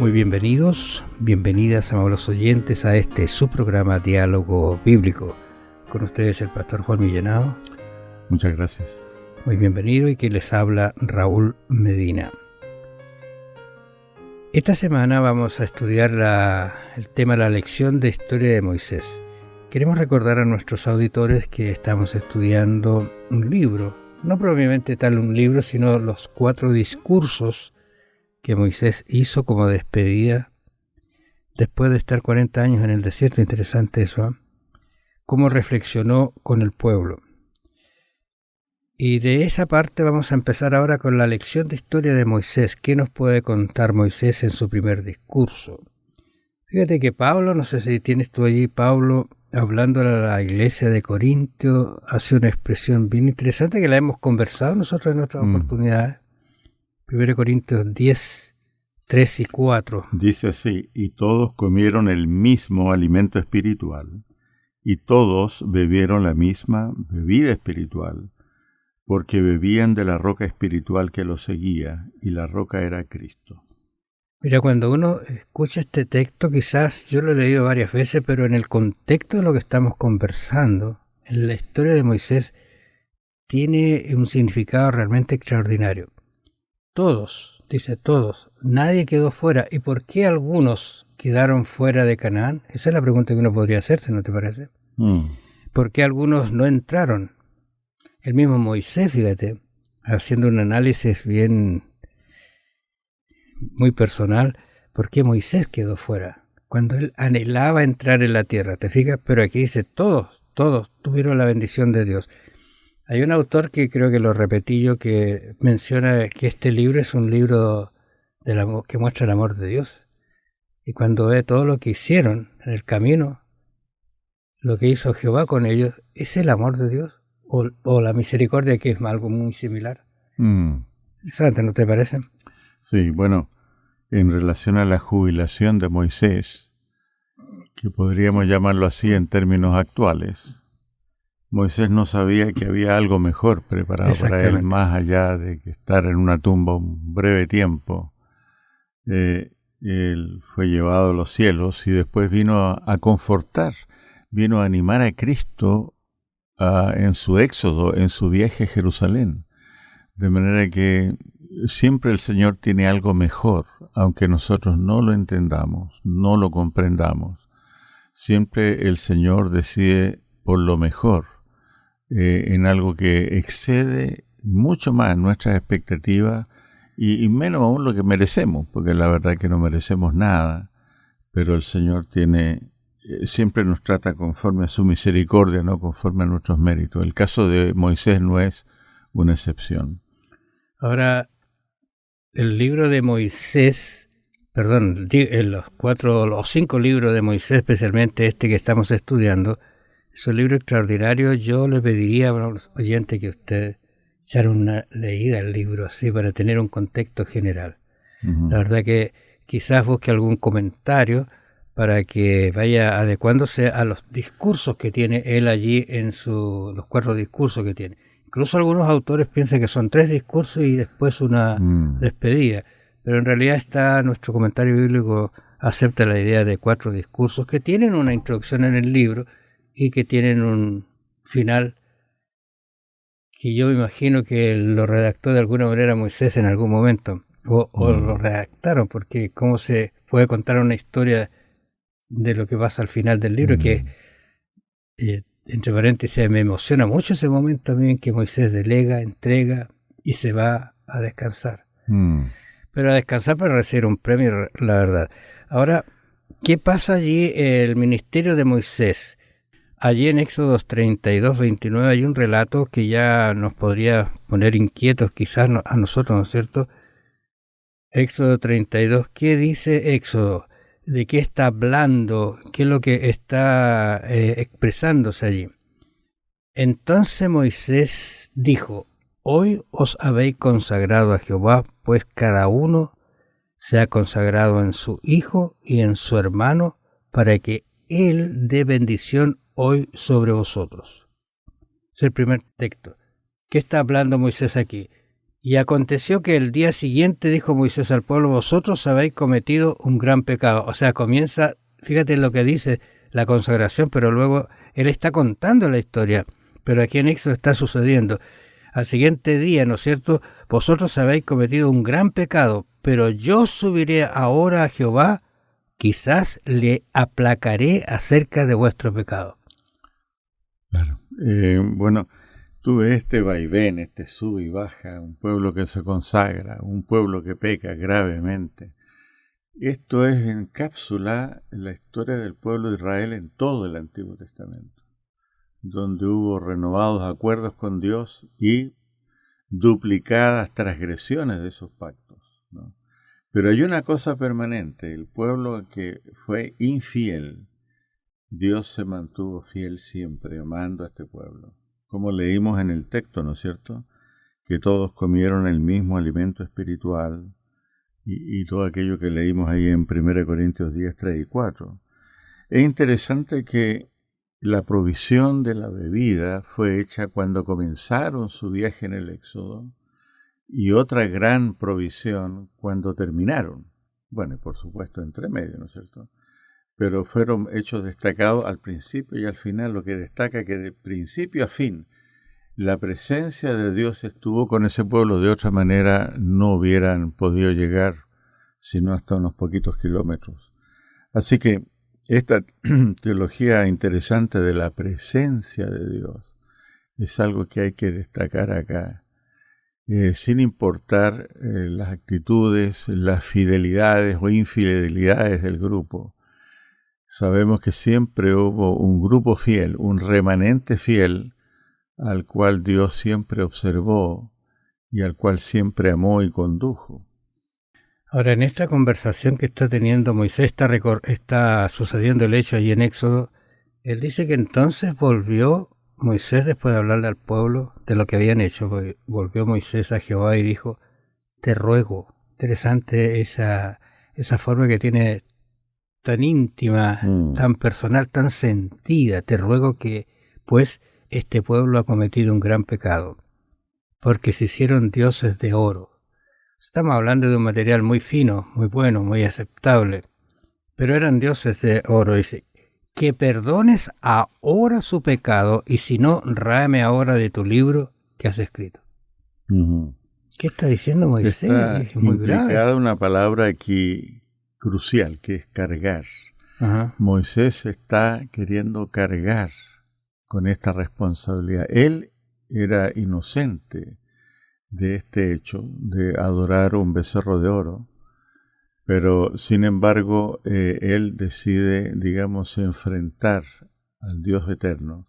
Muy bienvenidas, amables oyentes, a este su programa Diálogo Bíblico. Con ustedes el pastor Juan Millenado. Muchas gracias. Muy bienvenido, y que les habla Raúl Medina. Esta semana vamos a estudiar el tema, la lección de historia de Moisés. Queremos recordar a nuestros auditores que estamos estudiando un libro, no propiamente tal un libro, sino los 4 discursos que Moisés hizo como despedida después de estar 40 años en el desierto. Interesante eso, ¿eh? Cómo reflexionó con el pueblo. Y de esa parte vamos a empezar ahora con la lección de historia de Moisés. ¿Qué nos puede contar Moisés en su primer discurso? Fíjate que Pablo, no sé si tienes tú allí, Pablo, hablando a la iglesia de Corintio, hace una expresión bien interesante que la hemos conversado nosotros en otras oportunidades. 1 Corintios 10, 3 y 4. Dice así: y todos comieron el mismo alimento espiritual, y todos bebieron la misma bebida espiritual, porque bebían de la roca espiritual que los seguía, y la roca era Cristo. Mira, cuando uno escucha este texto, quizás yo lo he leído varias veces, pero en el contexto de lo que estamos conversando, en la historia de Moisés, tiene un significado realmente extraordinario. Todos, dice todos, nadie quedó fuera. ¿Y por qué algunos quedaron fuera de Canaán? Esa es la pregunta que uno podría hacerse, ¿no te parece? ¿Por qué algunos no entraron? El mismo Moisés, fíjate, haciendo un análisis muy personal, ¿por qué Moisés quedó fuera? Cuando él anhelaba entrar en la tierra, ¿te fijas? Pero aquí dice todos tuvieron la bendición de Dios. Hay un autor que creo que lo repetí yo, que menciona que este libro es un libro que muestra el amor de Dios. Y cuando ve todo lo que hicieron en el camino, lo que hizo Jehová con ellos, ¿es el amor de Dios? ¿O la misericordia, que es algo muy similar? Interesante, ¿no te parece? Sí, bueno, en relación a la jubilación de Moisés, que podríamos llamarlo así en términos actuales, Moisés no sabía que había algo mejor preparado para él, más allá de que estar en una tumba un breve tiempo. Él fue llevado a los cielos y después vino a confortar, vino a animar a Cristo en su éxodo, en su viaje a Jerusalén. De manera que siempre el Señor tiene algo mejor, aunque nosotros no lo entendamos, no lo comprendamos. Siempre el Señor decide por lo mejor, en algo que excede mucho más nuestras expectativas y menos aún lo que merecemos, porque la verdad que no merecemos nada, pero el Señor siempre nos trata conforme a su misericordia, no conforme a nuestros méritos. El caso de Moisés no es una excepción. Ahora, el libro de Moisés, los 5 libros de Moisés, especialmente este que estamos estudiando, es un libro extraordinario. Yo le pediría a los oyentes que usted echara una leída al libro así para tener un contexto general. La verdad que quizás busque algún comentario para que vaya adecuándose a los discursos que tiene él allí los 4 discursos que tiene. Incluso algunos autores piensan que son 3 discursos y después una despedida, pero en realidad nuestro comentario bíblico acepta la idea de 4 discursos que tienen una introducción en el libro y que tienen un final que yo me imagino que lo redactó de alguna manera Moisés en algún momento, o lo redactaron, porque cómo se puede contar una historia de lo que pasa al final del libro, que entre paréntesis me emociona mucho ese momento también, que Moisés delega, entrega y se va a descansar. Pero a descansar para recibir un premio, la verdad. Ahora, ¿qué pasa allí el ministerio de Moisés? Allí en Éxodos 32, 29 hay un relato que ya nos podría poner inquietos quizás a nosotros, ¿no es cierto? Éxodo 32, ¿qué dice Éxodo? ¿De qué está hablando? ¿Qué es lo que está expresándose allí? Entonces Moisés dijo: hoy os habéis consagrado a Jehová, pues cada uno se ha consagrado en su hijo y en su hermano, para que él dé bendición hoy sobre vosotros. Es el primer texto. ¿Qué está hablando Moisés aquí? Y aconteció que el día siguiente dijo Moisés al pueblo, vosotros habéis cometido un gran pecado. O sea, comienza, fíjate lo que dice la consagración, pero luego él está contando la historia. Pero aquí en Éxodo está sucediendo. Al siguiente día, ¿no es cierto? Vosotros habéis cometido un gran pecado, pero yo subiré ahora a Jehová, quizás le aplacaré acerca de vuestro pecado. Claro. Bueno, tú ves este vaivén, este sube y baja, un pueblo que se consagra, un pueblo que peca gravemente. Esto es encapsula la historia del pueblo de Israel en todo el Antiguo Testamento, donde hubo renovados acuerdos con Dios y duplicadas transgresiones de esos pactos, ¿no? Pero hay una cosa permanente, el pueblo que fue infiel, Dios se mantuvo fiel siempre, amando a este pueblo. Como leímos en el texto, ¿no es cierto?, que todos comieron el mismo alimento espiritual y todo aquello que leímos ahí en 1 Corintios 10, 3 y 4. Es interesante que la provisión de la bebida fue hecha cuando comenzaron su viaje en el Éxodo y otra gran provisión cuando terminaron. Bueno, y por supuesto entre medio, ¿no es cierto? Pero fueron hechos destacados al principio y al final, lo que destaca que de principio a fin la presencia de Dios estuvo con ese pueblo. De otra manera no hubieran podido llegar sino hasta unos poquitos kilómetros. Así que esta teología interesante de la presencia de Dios es algo que hay que destacar acá, sin importar las actitudes, las fidelidades o infidelidades del grupo. Sabemos que siempre hubo un grupo fiel, un remanente fiel, al cual Dios siempre observó y al cual siempre amó y condujo. Ahora, en esta conversación que está teniendo Moisés, está sucediendo el hecho allí en Éxodo, él dice que entonces volvió Moisés, después de hablarle al pueblo de lo que habían hecho, volvió Moisés a Jehová y dijo, te ruego. Interesante esa forma que tiene tan íntima, tan personal, tan sentida. Te ruego que, pues, este pueblo ha cometido un gran pecado, porque se hicieron dioses de oro. Estamos hablando de un material muy fino, muy bueno, muy aceptable, pero eran dioses de oro. Dice, que perdones ahora su pecado, y si no, ráeme ahora de tu libro que has escrito. ¿Qué está diciendo Moisés? Está es muy implicada grave. una palabra aquí crucial, que es cargar. Ajá. Moisés está queriendo cargar con esta responsabilidad. Él era inocente de este hecho, de adorar un becerro de oro, pero sin embargo él decide, digamos, enfrentar al Dios eterno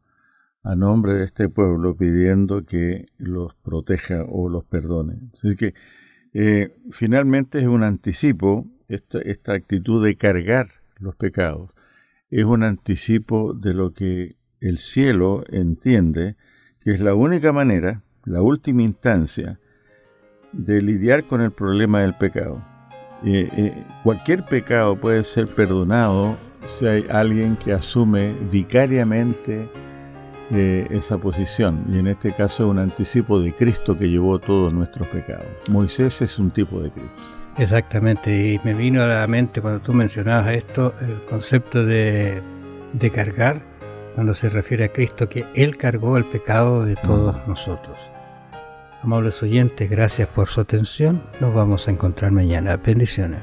a nombre de este pueblo, pidiendo que los proteja o los perdone. Así que finalmente es un anticipo, esta actitud de cargar los pecados, es un anticipo de lo que el cielo entiende que es la única manera, la última instancia de lidiar con el problema del pecado. Cualquier pecado puede ser perdonado si hay alguien que asume vicariamente esa posición, y en este caso es un anticipo de Cristo que llevó todos nuestros pecados. Moisés es un tipo de Cristo. Exactamente, y me vino a la mente cuando tú mencionabas esto, el concepto de cargar, cuando se refiere a Cristo, que Él cargó el pecado de todos nosotros. Amables oyentes, gracias por su atención. Nos vamos a encontrar mañana. Bendiciones.